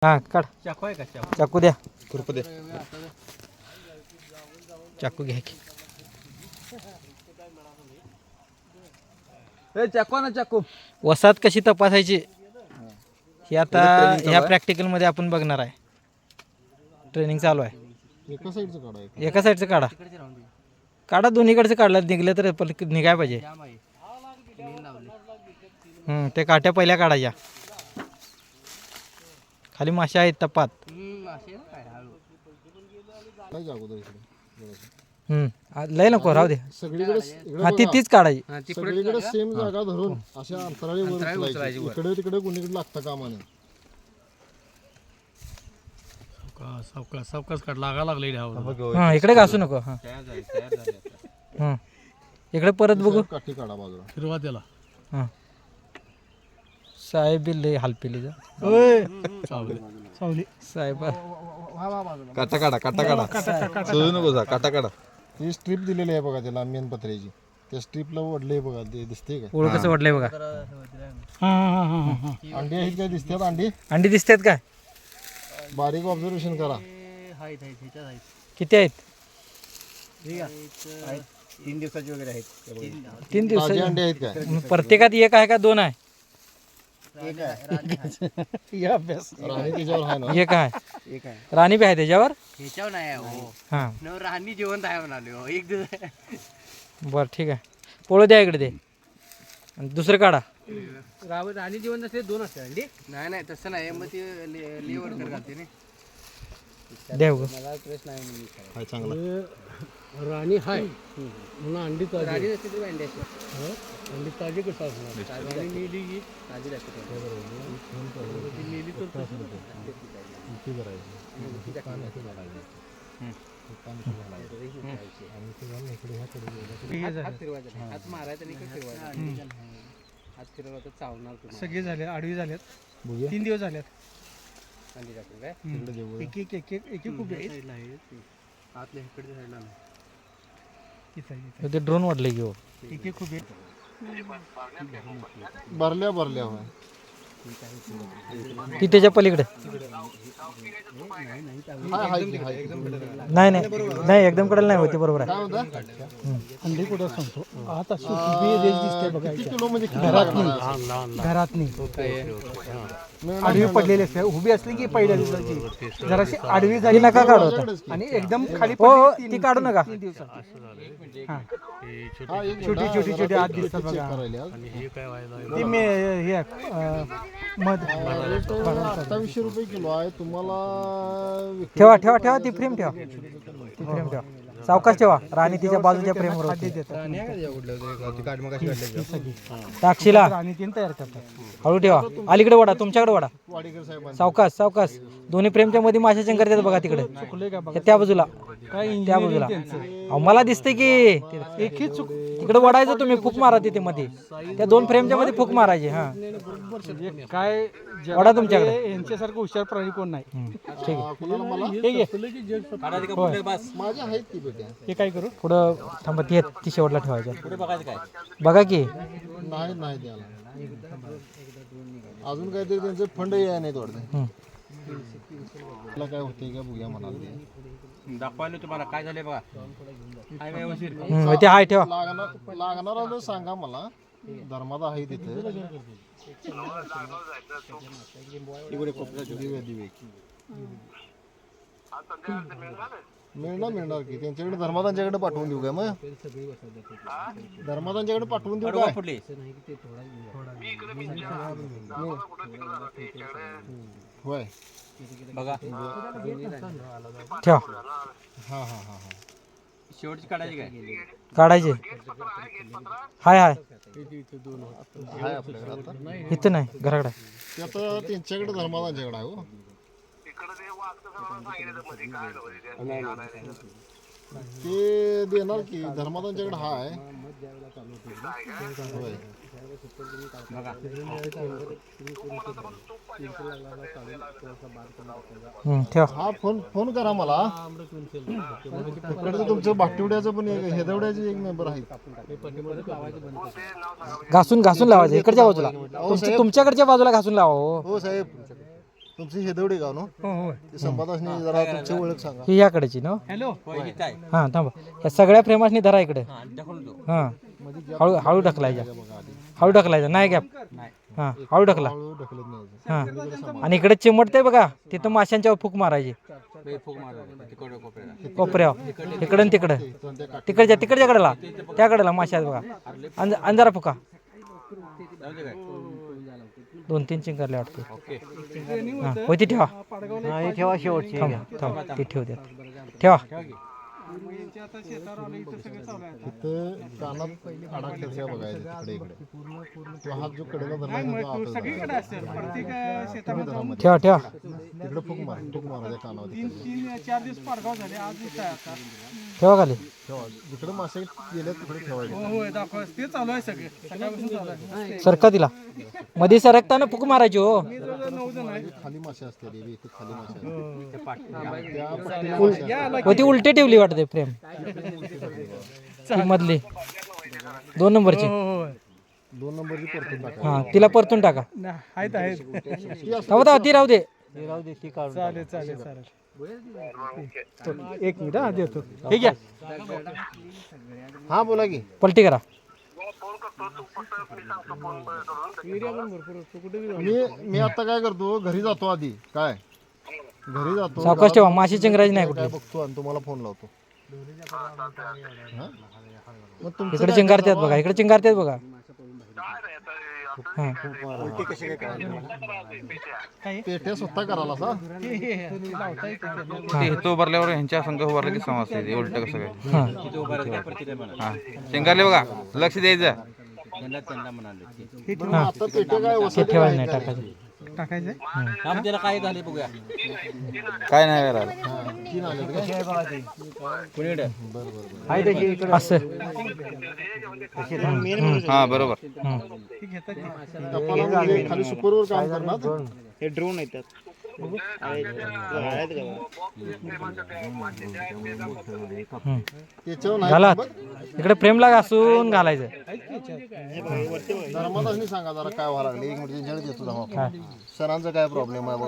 हा काढ. चाकू आहे का चाकू द्या. खुरप दे. चाकू घ्या की. चाकू ना चाकू. वसात कशी तपासायची हे आता training चालू ह्या आहे? प्रॅक्टिकल मध्ये आपण बघणार आहे. ट्रेनिंग चालू आहे. एका साईडचं काढायचं. एका साईडचं काढा. काढा दोन्हीकडचं काढलं निघलं तर पण निघाय पाहिजे. ते काट्या पहिल्या काढायच्या. खाली मासे आहेत टपात. काय जागोदर इकडे. लय नको राहू दे. सगळीकडे हा तीच काढायची. सगळीकडे सेम जागा धरून अशा अंतराळी वर उचलायची. इकडे तिकडे कुणीकडे लागतं कामा नाही. सावकाश काढ लागा लागले हा इकडे घासू नको. हा इकडे परत बघू. काठी काढा बाजूला. फिरवा त्याला. हा साहेब बी लय हालपिली जा. साहेब काटा काढा काटा काढा. सोडू नको जा. काटा काढा. ही स्ट्रीप दिलेली आहे बघा त्याला मेन पत्र्याची. त्या स्ट्रीपला ओढले बघा ते दिसते का. ओळख कसं वाटलंय बघा. अंडी आहेत काय दिसतात. अंडी अंडी दिसतात काय. बारीक ऑब्झर्वेशन करा. किती आहेत. 3 दिवसाची वगैरे आहेत. 3 ताजे दिवस. अंडे आहेत काय. प्रत्येकात एक आहे का दोन आहे. अभ्यास राणी त्याच्यावर आहे ना. एक आहे. एक आहे. राणी बी आहे त्याच्यावर. ह्याच्यावर नाही हो. हा राहणी जेवण आहे म्हणाले हो. एक दिवस बरं ठीक आहे. पोळं द्या इकडे ते. आणि दुसरं काढा. राणी जेवण नसते 2 असते अंडी. नाही नाही तसं नाही मग ते लेवर कर घालते ना. द्या उगं. मला प्रश्न नाही म्हणून हाय चांगला. राणी हाय म्हणून अंडी ताजी. राणी असते ती अंडी असते. अंडी ताजी कसं असणार. राणी नेली की ताजी लागते. नेली तर हात मारायचा नाही का फिरवायचा. हात फिरवला तर चावणार. सगळे झाले आडवी झाल्यात. बघूया. 3 दिवस झाल्यात. अंडी टाकून काय तिकडे देऊ. एक एक एक एक एक उभे आहेत. आतल्या इकडच्या साईडला नाही. ते ड्रोन वाढले की हो. एक एक खूप भरल्या भरल्या होय. ती त्याच्या पलीकडे. हाय हाय की, हाय. नाही नाही नाही एकदम कडेला नाही होती. बरोबर आहे. काय म्हणता. अंडी कुठं सांगतो आता रेंज दिसते बघा. किती किलो म्हणजे किती घरात लागणार? नाही. घरात नाही. मिळणार आडवी पडलेली असते. उभी असली की पहिल्या दिवसाची जराशी आडवी झाली नका काढू आता. आणि एकदम खाली हो ती काढू नका. हा, एक छोटी मिनिट. छोटी छोटी आत किती दिसतात check बघा. करायला आज. ती मे हे मध 2800 रुपये किलो आहे तुम्हाला. ठेवा ठेवा ठेवा ती फ्रेम ठेवा. ती फ्रेम ठेवा. सावकाश ठेवा. राणी तिच्या बाजूच्या फ्रेमवर होती. टाक्षीला हळू ठेवा. अलीकडे वडा तुमच्याकडे वडा. वाडीकर साहेबांनी सावकाश सावकाश. दोन्ही फ्रेमच्या मध्ये माशा शंकर देतात बघा तिकडे. त्या बाजूला त्या बाजूला. अहो, मला दिसते की तिकडे वडायचं तुम्ही. फूक मारा तिथे मध्ये. त्या 2 फ्रेमच्या मध्ये फूक मारायची. हा काय वडा तुमच्याकडे. यांच्यासारखं हुशार प्राणी कोण नाही. ठीक आहे. कुणाला मला होय. माझ्या आहेत की बेट्या. हे काय करू पुढं थांबा. ती शेवटला ठेवायचं. बघा की नाही नाही द्यायला. अजून काहीतरी त्यांचे फंड याय नाहीत वाटतं. तुला काय होते का बघूया म्हणाले. दाखवायला तुम्हाला काय झाले बघा. ते हाय ठेवा. लागणार आलं सांगा मला. धर्मादा आहे तिथे. दिवे दिवे मिळणार मिळणार की. त्यांच्याकडे धर्मादांच्याकडे पाठवून देऊ का मग. धर्मादांच्याकडे पाठवून देऊ काय. होय बघा ठेवा. हा हा हा हा. शेवटची काढायची काय. काढायचे. हाय हाय हाय आपल्याकडे आता. इथं नाही घराकडे. ते आता त्यांच्याकडे धर्मादांच्याकडे आहे हो. ते देणार की. धर्मादांच्याकडे हाय. होय. ठेवा. हा फोन फोन करा मला. इकडे तुमचं भाटिवड्याचं पण एक हेदवड्याचे एक मेंबर आहेत. घासून घासून लावायचं. इकडच्या बाजूला तुमच्याकडच्या बाजूला घासून लावा. हो हो साहेब तुमची हेदवडी गाव ना ते संपादासनी जरा तुमची ओळख सांगा. ही याकडेची ना. हॅलो हां थांबा, या सगळ्या फ्रेमासनी धरा इकडे. हां हळू हळू ढकलायच्या, हळू ढकलायचा नाही गॅप. हां हळू ढकला. हळू ढकलत नाही. हां आणि इकडे चिमटते बघा, तिथं माशांच्यावर फूक मारायची कोपऱ्यावर, इकडं आणि तिकडं, तिकडच्या कडेला, त्या कडेला माशा आहेत बघा. अंधारा फुका 2-3 चिंकारले वाटते. हां होती ठेवा, ठेवा शेवटची. थांबा थांबा ती ठेवू द्या, ठेवा. तिथं कानात अडकतात का बघायचं तिकडे इकडे. तो हात जो कडेला धरला आहे तो आतच धरा. ठेवा ठेवा. तिकडे फुक मारा त्या कानावर तिकडे. 4 दिवस पाडगाव झाले, आज दिसत आहे आता. ठेवा खाली. ठेवा जिकडे मासे गेले तिकडे ठेवायचे. होय दाखवा, ते चालू आहे सगळे, सकाळपासून चालू आहे. सरका तिला मध्ये सरकताना फुक मारायची हो. 9 जण आहे. खाली मासे असते रे, इथे खाली मासे असतात. त्या पट्टीला मासे असतात. व ती उलटी ठेवली वाटते फ्रेम ती मधली 2 नंबरची. 2 नंबरची परतून टाका. हां तिला परतून टाका. आहेत आहेत. थांबा ती राहू दे. चालेल चालेल चालेल. एक मिनिट हा देतो. हे घ्या. हा बोला की. पलटी करा. मी आता काय करतो, घरी जातो आधी. काय घरी जातो, सावकाश ठेवा, माशी चिंगरायची नाही कुठे. काय बघतो आणि तुम्हाला फोन लावतो. हा? मग तुमचं इकडे चिंगारतात बघा, इकडे चिंगारतात बघा. हां पेट्या स्वतः करायला सा. ते इथं उभारल्यावर ह्यांच्या संघ उभारला की समजते उलट कसं काय. हां हा शेंगारले बघा, लक्ष द्यायचं. पण आता पेट्या काय ते वसत ठेवायचं नाही, टाकायचं. टाकायचं. काय नाही करायला. 3 आले का? असं हा बरोबर. कपाला म्हणजे खाली सुपरवर काम करणार. हे ड्रोन येतात. त्याच्यावर नाही घाला. इकडे फ्रेम लागा असून घालायचं. धर्मादासनी सांगा जरा काय व्हायला लागले. एक मिनिट जळ देतो. सरांचा काय प्रॉब्लेम आहे बघा.